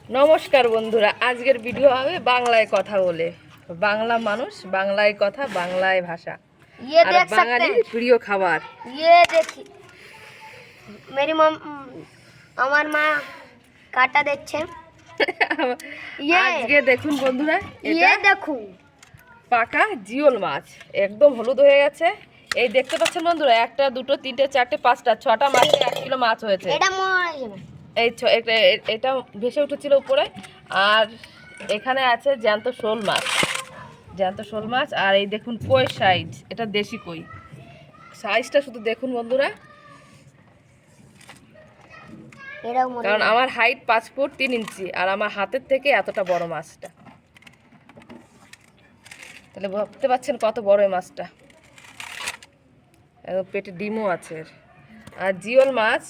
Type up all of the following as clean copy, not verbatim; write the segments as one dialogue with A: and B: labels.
A: নমস্কার বন্ধুরা, আজকের ভিডিও হবে বাংলায় কথা বলে। বাংলা মানুষ, বাংলায় কথা, বাংলায় ভাষা আর বাঙালির প্রিয় খাবার।
B: দেখি मेरी मम আমার মা কাটা দিচ্ছে।
A: আজকে দেখুন বন্ধুরা,
B: দেখুন
A: পাকা জিওল মাছ একদম হলুদ হয়ে গেছে। এই দেখতে পাচ্ছেন বন্ধুরা, একটা দুটো তিনটে চারটে পাঁচটা ছটা মাছে 1 কিলো মাছ হয়েছে। এই এটা ভেসে উঠেছিল উপরে। আর এখানে আছে জ্যান্ত শোল মাছ, আর এই দেখুন কই সাইজ, এটা দেশি কই। সাইজটা শুধু দেখুন বন্ধুরা, কারণ আমার হাইট 5 ফুট 3 ইঞ্চি আর আমার হাতের থেকে এতটা বড় মাছটা। তাহলে ভাবতে পারছেন কত বড় এই মাছটা। পেটে ডিমও আছে। আর জিওল মাছ,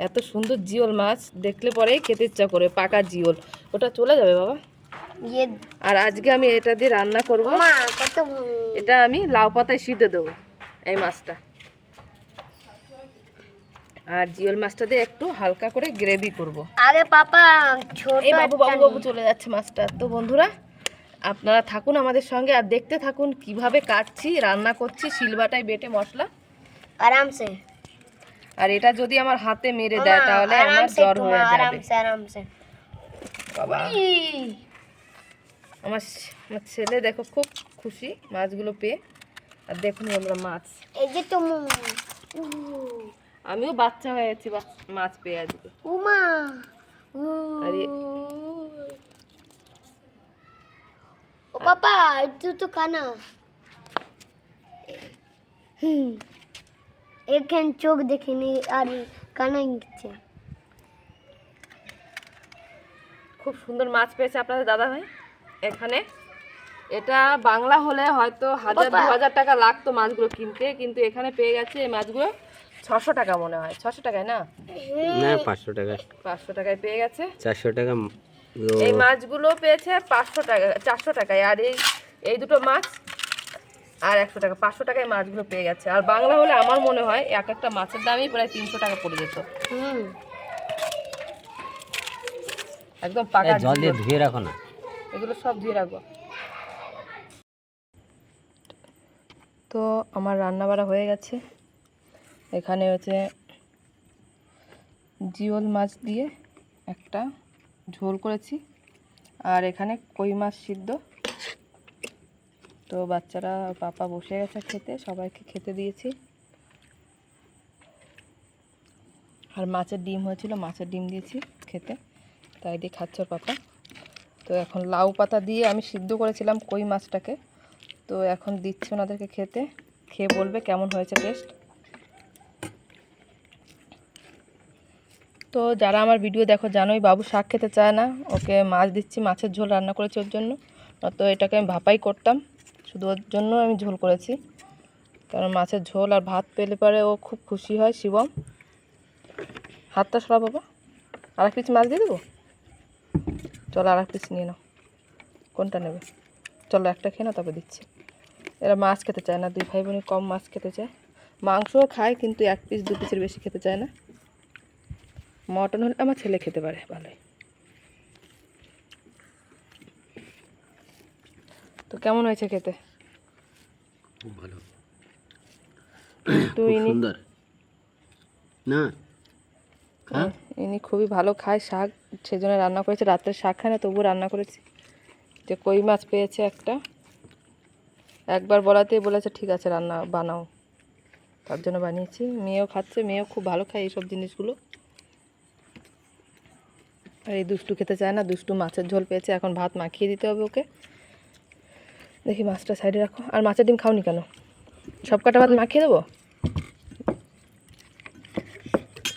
A: এত সুন্দর জিওল মাছ দেখলে পরেই খেতে ইচ্ছা করে। পাকা জিওল, ওটা চলে যাবে বাবা। আর আজকে আমি এটা দিয়ে রান্না করব। এটা আমি লাউ পাতায় সিদ্ধ দেবো এই মাছটা। আর জিওল মাছটা দিয়ে একটু হালকা করে গ্রেভি করব।
B: আরে পাপা ছোট
A: এই বাবু চলে যাচ্ছে মাছটা। তো বন্ধুরা, আপনারা থাকুন আমাদের সঙ্গে আর দেখতে থাকুন কিভাবে কাটছি, রান্না করছি শিলবাটায় বেটে মশলা
B: আরামসে।
A: আর এটা যদি আমার হাতে মেরে দেয় তাহলে আমার জ্বর হয়ে যাবে।
B: আরামসে
A: বাবা, আমার ছেলে দেখো খুব খুশি মাছগুলো পেয়ে। আর দেখুন আমরা মাছ,
B: এই যে তো
A: আমিও বাচ্চা হয়ে গেছি মাছ পেয়ে আজকে।
B: উমা
A: আরে
B: ও পাপা একটু তো কানা এখান চোখ দেখিনি আর কানা গেছে।
A: খুব সুন্দর মাছ পেয়েছে আপনাদের দাদা ভাই এখানে। এটা বাংলা হলে হয়তো 1000-2000 টাকা লাগতো মাছগুলো কিনতে, কিন্তু এখানে পেয়ে গেছে এই মাছগুলো 600 টাকা, মনে হয় 600 টাকায় না
C: 500 টাকা,
A: 500 টাকায় পেয়ে গেছে।
C: 400 টাকা
A: এই মাছগুলো পেয়েছে 500 টাকা, 400 টাকায়। আর এই দুটো মাছ আর 100 টাকা, 500 টাকায় মাছগুলো পেয়ে গেছে। আর বাংলা হলে আমার মনে হয় এক একটা মাছের দামই প্রায় 300 টাকা পড়ে যেত। একদম পাকা।
C: জল দিয়ে ধুয়ে রাখো না,
A: এগুলো সব ধুয়ে রাখবো। তো আমার রান্না বাড়া হয়ে গেছে। এখানে হচ্ছে জিওল মাছ দিয়ে একটা ঝোল করেছি, আর এখানে কই মাছ সিদ্ধ। তো বাচ্চারা পাপা বসে গেছে খেতে, সবাইকে খেতে দিয়েছি। আর মাছের ডিম হয়েছিল, মাছের ডিম দিয়েছি খেতে, তাই দিয়ে খাচ্ছে পাপা। তো এখন লাউ পাতা দিয়ে আমি সিদ্ধ করেছিলাম কই মাছটাকে, তো এখন দিচ্ছি ওনাদেরকে খেতে। খেয়ে বলবে কেমন হয়েছে টেস্ট। তো যারা আমার ভিডিও দেখো জানোই বাবু শাক খেতে চায় না, ওকে মাছ দিচ্ছি, মাছের ঝোল রান্না করেছি ওর জন্য। তো এটাকে আমি ভাপাই করতাম, শুধু ওর জন্য আমি ঝোল করেছি, কারণ মাছের ঝোল আর ভাত পেলে পরে ও খুব খুশি হয়। শিবম, হাতটা সরা বাবা। আর এক পিস মাছ দিয়ে দেবো, চলো আর এক পিস নিয়ে নাও। কোনটা নেবে? চলো একটা খেয়ে নাও, তারপর দিচ্ছি। এরা মাছ খেতে চায় না, 2 ভাই বোনই কম মাছ খেতে চায়। মাংসও খায় কিন্তু 1 পিস 2 পিসের বেশি খেতে চায় না। মটন হলে আমার ছেলে খেতে পারে ভালোই। তো কেমন হয়েছে খেতে?
C: খুব ভালো,
A: তো
C: খুব সুন্দর না?
A: ইনি খুবই ভালো খায় শাক, সেজন্য রান্না করেছে। রাত্রে শাক খায় না, তবুও রান্না করেছি। যে কই মাছ পেয়েছে একটা, একবার বলাতেই বলেছে ঠিক আছে রান্না বানাও, তার জন্য বানিয়েছি। মেয়েও খাচ্ছে, মেয়েও খুব ভালো খায় এইসব জিনিসগুলো। আর এই দুষ্টু খেতে চায় না, দুষ্টু মাছের ঝোল পেয়েছে, এখন ভাত মাখিয়ে দিতে হবে ওকে। দেখি মাছটা সাইডে রাখো। আর মাছের ডিম খাওনি কেন? সব কাটা ভাত মাখিয়ে দেবো।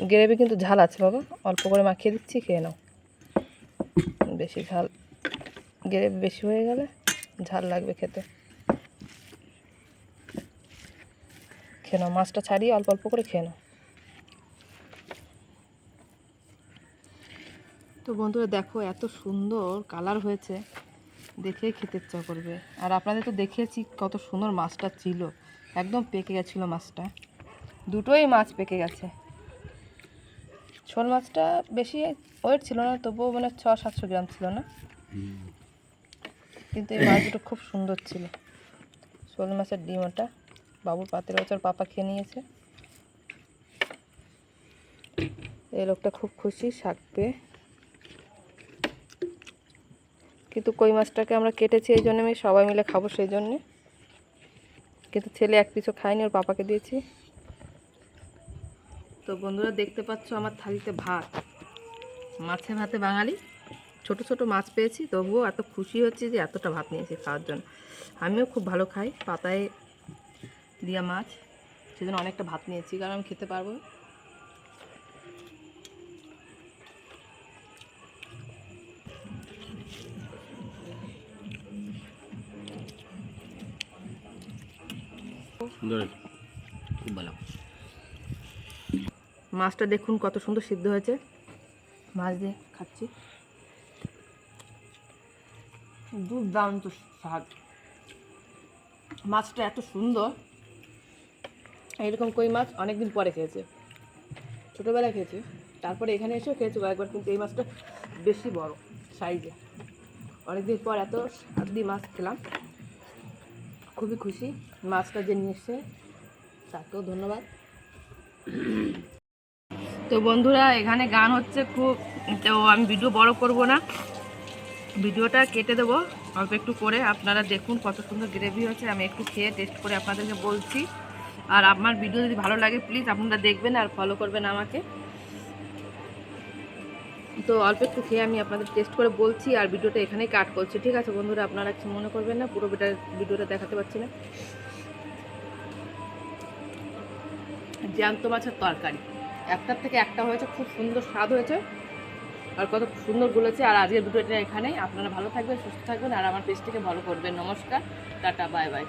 A: গ্রেভি কিন্তু ঝাল আছে বাবা, অল্প করে মাখিয়ে দিচ্ছি, খেয়ে নাও। বেশি ঝাল, গ্রেভি বেশি হয়ে গেলে ঝাল লাগবে খেতে। খেয়ে নাও, মাছটা ছাড়িয়ে অল্প অল্প করে খেয়ে নাও। তো বন্ধুরা দেখো, এত সুন্দর কালার হয়েছে, দেখে খেতে ইচ্ছা করবে। আর আপনাদের তো দেখিয়েছি কত সুন্দর মাছটা ছিল, একদম পেকে গেছিলো মাছটা। দুটোই মাছ পেকে গেছে। শোল মাছটা বেশি ওয়েট ছিল না, তবুও মানে 600-700 গ্রাম ছিল না, কিন্তু এই মাছ দুটো খুব সুন্দর ছিল। শোল মাছের ডিম ওটা বাবুর পাতে রয়েছে, ওর পাপা খেয়ে নিয়েছে। এই লোকটা খুব খুশি শাক পেয়ে। কিন্তু কই মাছটাকে আমরা কেটেছি এই জন্য, আমি সবাই মিলে খাবো সেই জন্যে, কিন্তু ছেলে এক পিছও খায়নি, ওর পাপাকে দিয়েছি। তো বন্ধুরা দেখতে পাচ্ছ আমার থালিতে ভাত, মাছে ভাতে বাঙালি। ছোট ছোট মাছ পেয়েছি, তবুও এত খুশি হচ্ছে যে এতটা ভাত নিয়েছি খাওয়ার জন্য। আমিও খুব ভালো খাই পাতায় দিয়া মাছ, সেজন্য অনেকটা ভাত নিয়েছি, কারণ আমি খেতে পারবো।
C: সুন্দর, খুব ভালো।
A: মাছটা দেখুন কত সুন্দর সিদ্ধ হয়েছে, মাছ দিয়ে খাচ্ছি, দুর্দান্ত স্বাদ। মাছটা এত সুন্দর, এরকম কই মাছ অনেকদিন পরে খেয়েছে, ছোটোবেলায় খেয়েছি, তারপরে এখানে এসেও খেয়েছি কয়েকবার, কিন্তু এই মাছটা বেশি বড় সাইজে। অনেকদিন পর এত স্বাদ দিয়ে মাছ খেলাম, খুবই খুশি। মাছটা যে নিয়ে এসছে তাকেও ধন্যবাদ। তো বন্ধুরা এখানে গান হচ্ছে খুব, তো আমি ভিডিও বড় করব না, ভিডিওটা কেটে দেবো অল্প একটু করে। আপনারা দেখুন কত সুন্দর গ্রেভি হয়েছে, আমি একটু খেয়ে টেস্ট করে আপনাদেরকে বলছি। আর আমার ভিডিও যদি ভালো লাগে প্লিজ আপনারা দেখবেন আর ফলো করবেন আমাকে। তো অল্প একটু খেয়ে আমি আপনাদের টেস্ট করে বলছি, আর ভিডিওটা এখানেই কাট করছি, ঠিক আছে বন্ধুরা? আপনারা কিছু মনে করবেন না, পুরো ভিডিওটা দেখাতে পারছি না। জ্যান্ত মাছের তরকারি একটার থেকে একটা হয়েছে, খুব সুন্দর স্বাদ হয়েছে আর কত সুন্দর গুলেছে। আর আজকের ভিডিওটা এখানেই। আপনারা ভালো থাকবেন, সুস্থ থাকবেন আর আমার পেজটিকে ফলো করবেন। নমস্কার, টাটা, বাই বাই।